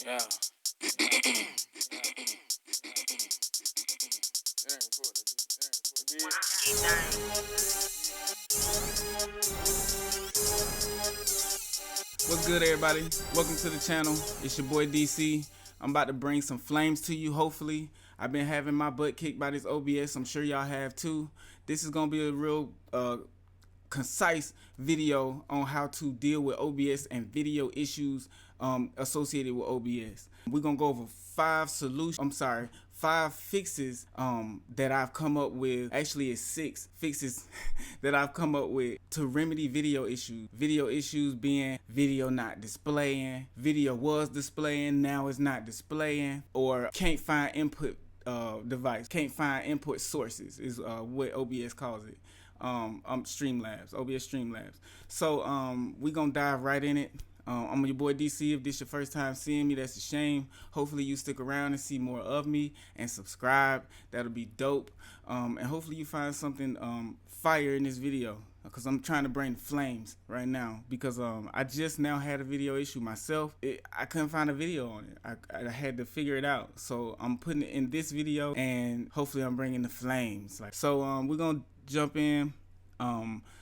Yeah. What's good, everybody? Welcome to the channel. It's your boy DC. I'm about to bring some flames to you, hopefully. I've been having my butt kicked by this OBS. I'm sure y'all have too. This is going to be a real concise video on how to deal with OBS and video issues associated with OBS. We're gonna go over five fixes that I've come up with. Actually, it's 6 fixes that I've come up with to remedy video issues. Video issues being video not displaying, video was displaying, now it's not displaying, or can't find input device, can't find input sources is what OBS calls it. Streamlabs, OBS Streamlabs. So we gonna dive right in it. I'm your boy DC. If this your first time seeing me, that's a shame. Hopefully you stick around and see more of me and subscribe. That'll be dope. And hopefully you find something fire in this video, because I'm trying to bring flames right now, because I just now had a video issue myself. I couldn't find a video on it. I had to figure it out. So I'm putting it in this video, and hopefully I'm bringing the flames. So we're gonna jump in.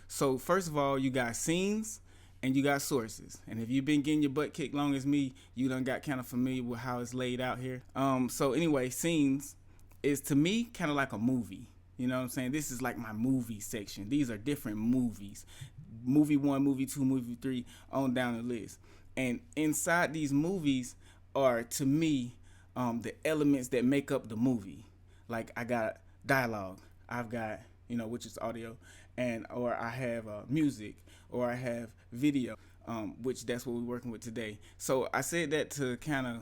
So first of all, you got scenes and you got sources. And if you've been getting your butt kicked long as me, you done got kind of familiar with how it's laid out here. So anyway, scenes is to me kind of like a movie. You know what I'm saying? This is like my movie section. These are different movies. Movie 1, movie 2, movie 3, on down the list. And inside these movies are, to me, the elements that make up the movie. Like, I got dialogue. I've got, which is audio, or I have music, or I have video, which that's what we're working with today. So I said that to kind of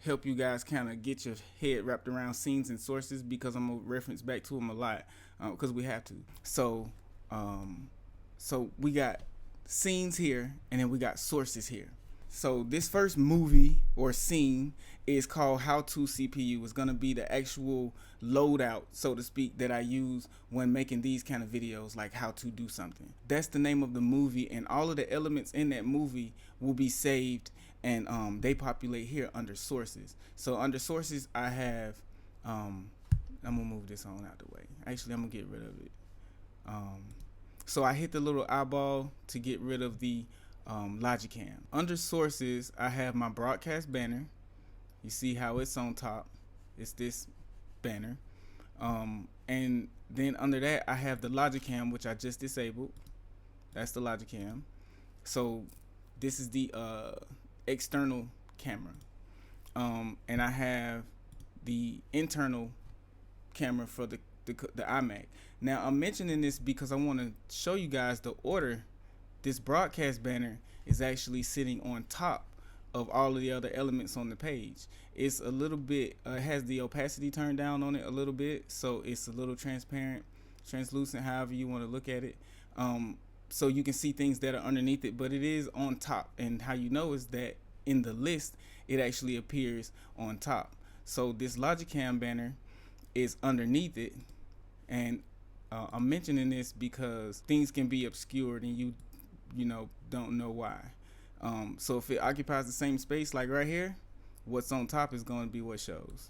help you guys kind of get your head wrapped around scenes and sources, because I'm gonna reference back to them a lot, because we have to. So we got scenes here, and then we got sources here. So this first movie or scene is called How-To CPU. It's gonna be the actual loadout, so to speak, that I use when making these kind of videos, like how to do something. That's the name of the movie, and all of the elements in that movie will be saved, and they populate here under sources. So under sources, I have, I'm gonna move this on out the way. Actually, I'm gonna get rid of it. So I hit the little eyeball to get rid of the Logicam. Under sources, I have my broadcast banner. You see how it's on top. It's this banner. And then under that, I have the Logicam, which I just disabled. That's the Logicam. So this is the external camera. And I have the internal camera for the iMac. Now I'm mentioning this because I want to show you guys the order. This broadcast banner is actually sitting on top of all of the other elements on the page. It's a little bit, has the opacity turned down on it a little bit, so it's a little transparent, translucent, however you want to look at it. So you can see things that are underneath it, but it is on top. And how you know is that in the list, it actually appears on top. So this Logicam banner is underneath it, and I'm mentioning this because things can be obscured and you don't know why. So if it occupies the same space, like right here, what's on top is going to be what shows.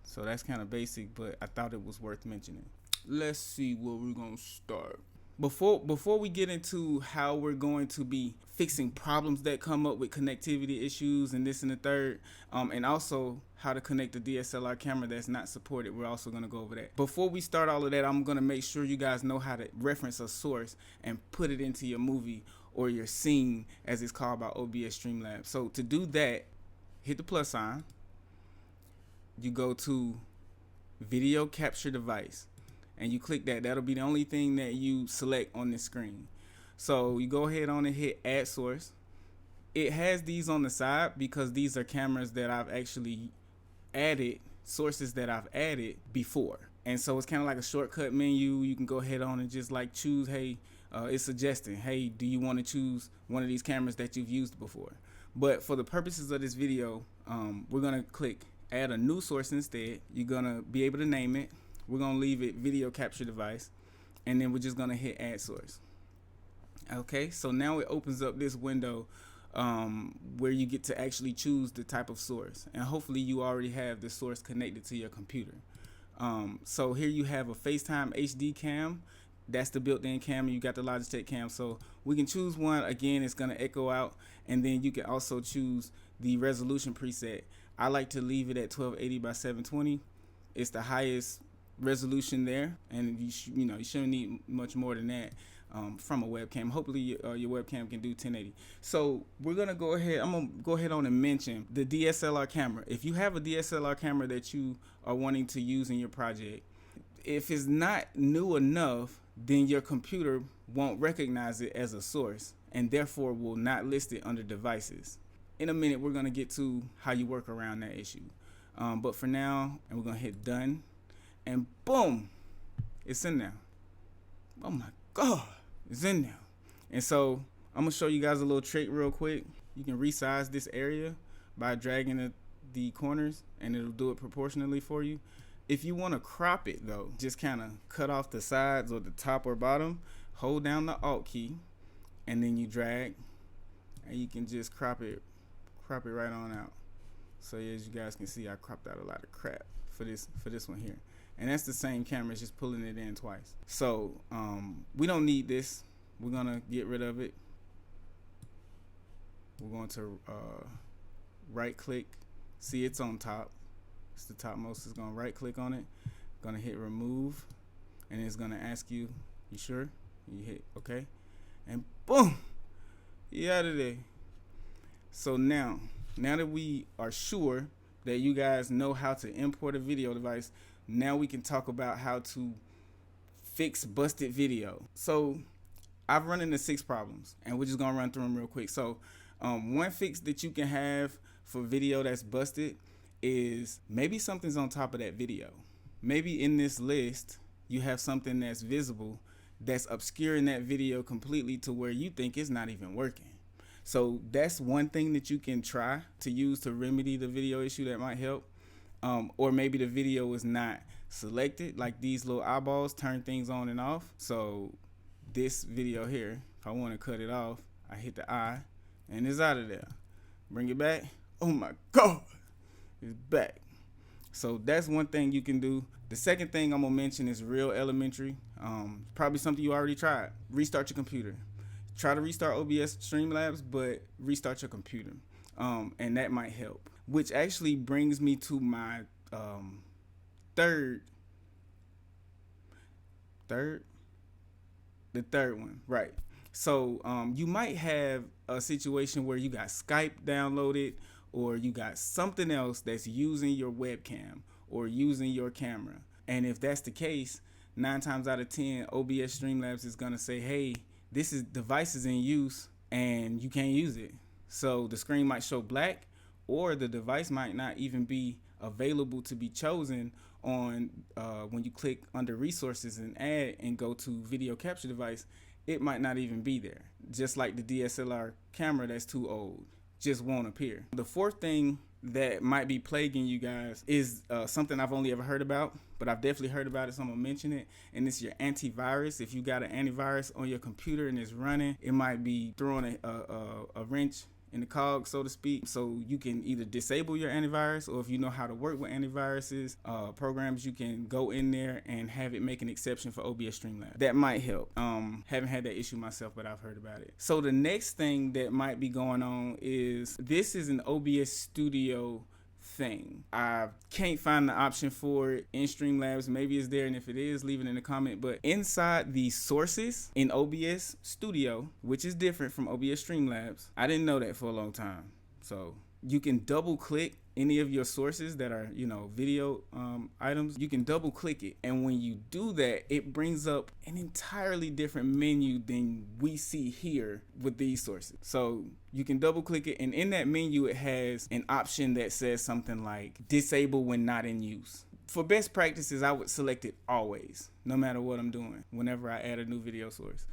So that's kind of basic, but I thought it was worth mentioning. Let's see where we're going to start. Before we get into how we're going to be fixing problems that come up with connectivity issues and this and the third, and also how to connect the DSLR camera that's not supported, we're also going to go over that. Before we start all of that, I'm going to make sure you guys know how to reference a source and put it into your movie or your scene, as it's called by OBS Streamlabs. So to do that, hit the plus sign. You go to video capture device, and you click that. That'll be the only thing that you select on this screen. So you go ahead on and hit add source. It has these on the side because these are cameras that I've actually added, sources that I've added before. And so it's kind of like a shortcut menu. You can go ahead on and just like choose, hey, it's suggesting, hey, do you want to choose one of these cameras that you've used before? But for the purposes of this video, we're gonna click add a new source instead. You're gonna be able to name it. We're gonna leave it video capture device, and then we're just gonna hit add source. Okay, so now it opens up this window where you get to actually choose the type of source, and hopefully you already have the source connected to your computer. So here you have a FaceTime HD cam. That's the built-in cam, and you got the Logitech cam. So we can choose one. Again, it's gonna echo out, and then you can also choose the resolution preset. I like to leave it at 1280 by 720. It's the highest resolution there, and you shouldn't need much more than that from a webcam. Hopefully your webcam can do 1080. So we're gonna go ahead. I'm gonna go ahead on and mention the DSLR camera. If you have a DSLR camera that you are wanting to use in your project, if it's not new enough, then your computer won't recognize it as a source and therefore will not list it under devices. In a minute, we're gonna get to how you work around that issue. But for now, and we're gonna hit done, and boom, it's in there. Oh my God, it's in there. And so I'm gonna show you guys a little trick real quick. You can resize this area by dragging the corners, and it'll do it proportionally for you. If you want to crop it though, just kind of cut off the sides or the top or bottom, hold down the Alt key, and then you drag, and you can just crop it right on out. So as you guys can see, I cropped out a lot of crap for this one here. And that's the same camera, it's just pulling it in twice. So we don't need this. We're gonna get rid of it. We're going to right click, see it's on top. It's the topmost. It's gonna right click on it, gonna hit remove, and it's gonna ask you, you sure? You hit okay, and boom, you out of there. So now that we are sure that you guys know how to import a video device, now we can talk about how to fix busted video. So I've run into 6 problems, and we're just gonna run through them real quick. So one fix that you can have for video that's busted is maybe something's on top of that video. Maybe in this list you have something that's visible that's obscuring that video completely to where you think it's not even working. So that's one thing that you can try to use to remedy the video issue that might help. Or maybe the video is not selected, like these little eyeballs turn things on and off. So this video here, if I want to cut it off, I hit the eye and it's out of there. Bring it back. Oh my God, it's back. So that's one thing you can do. The second thing I'm gonna mention is real elementary. Probably something you already tried. Restart your computer. Try to restart OBS Streamlabs, but restart your computer. And that might help. Which actually brings me to my third one, right? So you might have a situation where you got Skype downloaded, or you got something else that's using your webcam or using your camera. And if that's the case, 9 times out of 10, OBS Streamlabs is gonna say, hey, this device is in use and you can't use it. So the screen might show black, or the device might not even be available to be chosen on when you click under resources and add and go to video capture device. It might not even be there. Just like the DSLR camera that's too old, just won't appear. The fourth thing that might be plaguing you guys is something I've only ever heard about, but I've definitely heard about it, so I'm gonna mention it. And it's your antivirus. If you got an antivirus on your computer and it's running, it might be throwing a wrench in the cog, so to speak. So you can either disable your antivirus, or if you know how to work with antiviruses programs, you can go in there and have it make an exception for OBS Streamlabs. That might help. Haven't had that issue myself, but I've heard about it. So the next thing that might be going on is, this is an OBS Studio thing. I can't find the option for it in Streamlabs. Maybe it's there, and if it is, leave it in the comment. But inside the sources in OBS Studio, which is different from OBS Streamlabs, I didn't know that for a long time. So you can double click any of your sources that are, video items. You can double click it, and when you do that, it brings up an entirely different menu than we see here with these sources. So you can double click it, and in that menu it has an option that says something like disable when not in use. For best practices, I would select it always, no matter what I'm doing, whenever I add a new video source.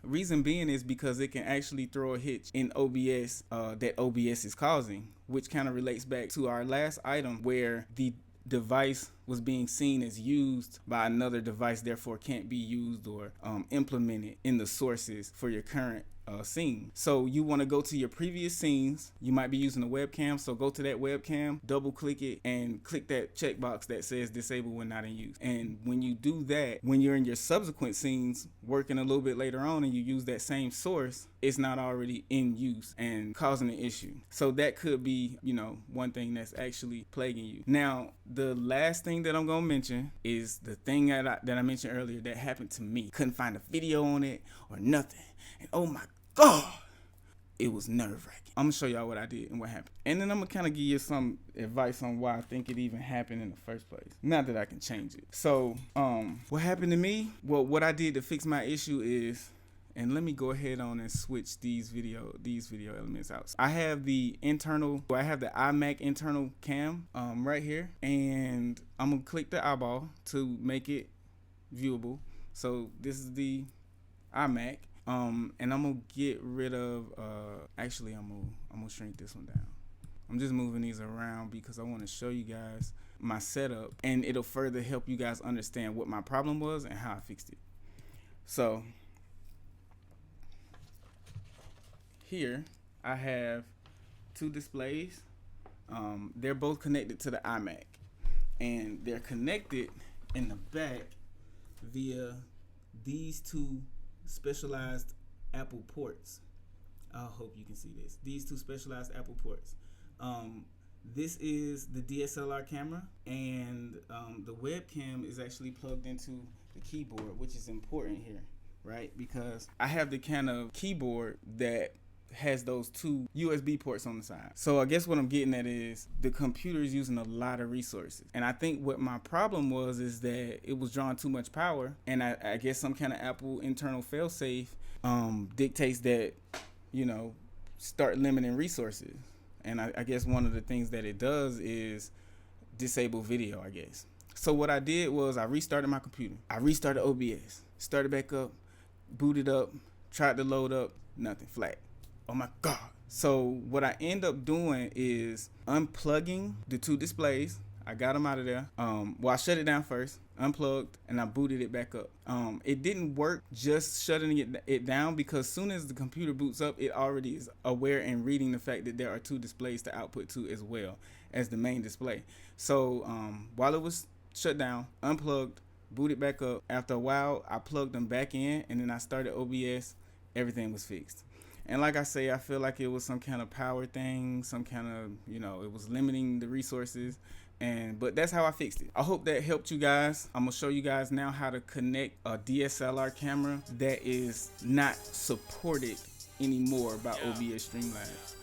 Reason being is because it can actually throw a hitch in OBS that OBS is causing, which kind of relates back to our last item where the device was being seen as used by another device, therefore can't be used or implemented in the sources for your current scene. So you want to go to your previous scenes. You might be using a webcam, so go to that webcam, double click it, and click that checkbox that says disable when not in use. And when you do that, when you're in your subsequent scenes working a little bit later on and you use that same source, it's not already in use and causing an issue. So that could be, you know, one thing that's actually plaguing you. Now, the last thing that I'm gonna mention is the thing that I mentioned earlier that happened to me. Couldn't find a video on it or nothing. And oh my God, it was nerve-wracking. I'm gonna show y'all what I did and what happened. And then I'm gonna kind of give you some advice on why I think it even happened in the first place. Not that I can change it. So, what happened to me? Well, what I did to fix my issue is, and let me go ahead on and switch these video elements out. I have the iMac internal cam right here, and I'm gonna click the eyeball to make it viewable. So this is the iMac. And I'm gonna get rid of actually I'm gonna shrink this one down. I'm just moving these around because I want to show you guys my setup, and it'll further help you guys understand what my problem was and how I fixed it. So here I have two displays. They're both connected to the iMac, and they're connected in the back via these two specialized Apple ports. I hope you can see this. These two specialized Apple ports. This is the DSLR camera, and the webcam is actually plugged into the keyboard, which is important here, right? Because I have the kind of keyboard that has those two USB ports on the side. So I guess what I'm getting at is the computer is using a lot of resources. And I think what my problem was is that it was drawing too much power. And I guess some kind of Apple internal failsafe dictates that, you know, start limiting resources. And I guess one of the things that it does is disable video, I guess. So what I did was I restarted my computer. I restarted OBS, started back up, booted up, tried to load up, nothing, flat. Oh my God. So what I end up doing is unplugging the two displays. I got them out of there. Well, I shut it down first, unplugged, and I booted it back up. It didn't work just shutting it down, because soon as the computer boots up, it already is aware and reading the fact that there are two displays to output to as well as the main display. So while it was shut down, unplugged, booted back up. After a while, I plugged them back in, and then I started OBS. Everything was fixed. And like I say, I feel like it was some kind of power thing, some kind of, you know, it was limiting the resources. But that's how I fixed it. I hope that helped you guys. I'm gonna show you guys now how to connect a DSLR camera that is not supported anymore by OBS Streamlabs.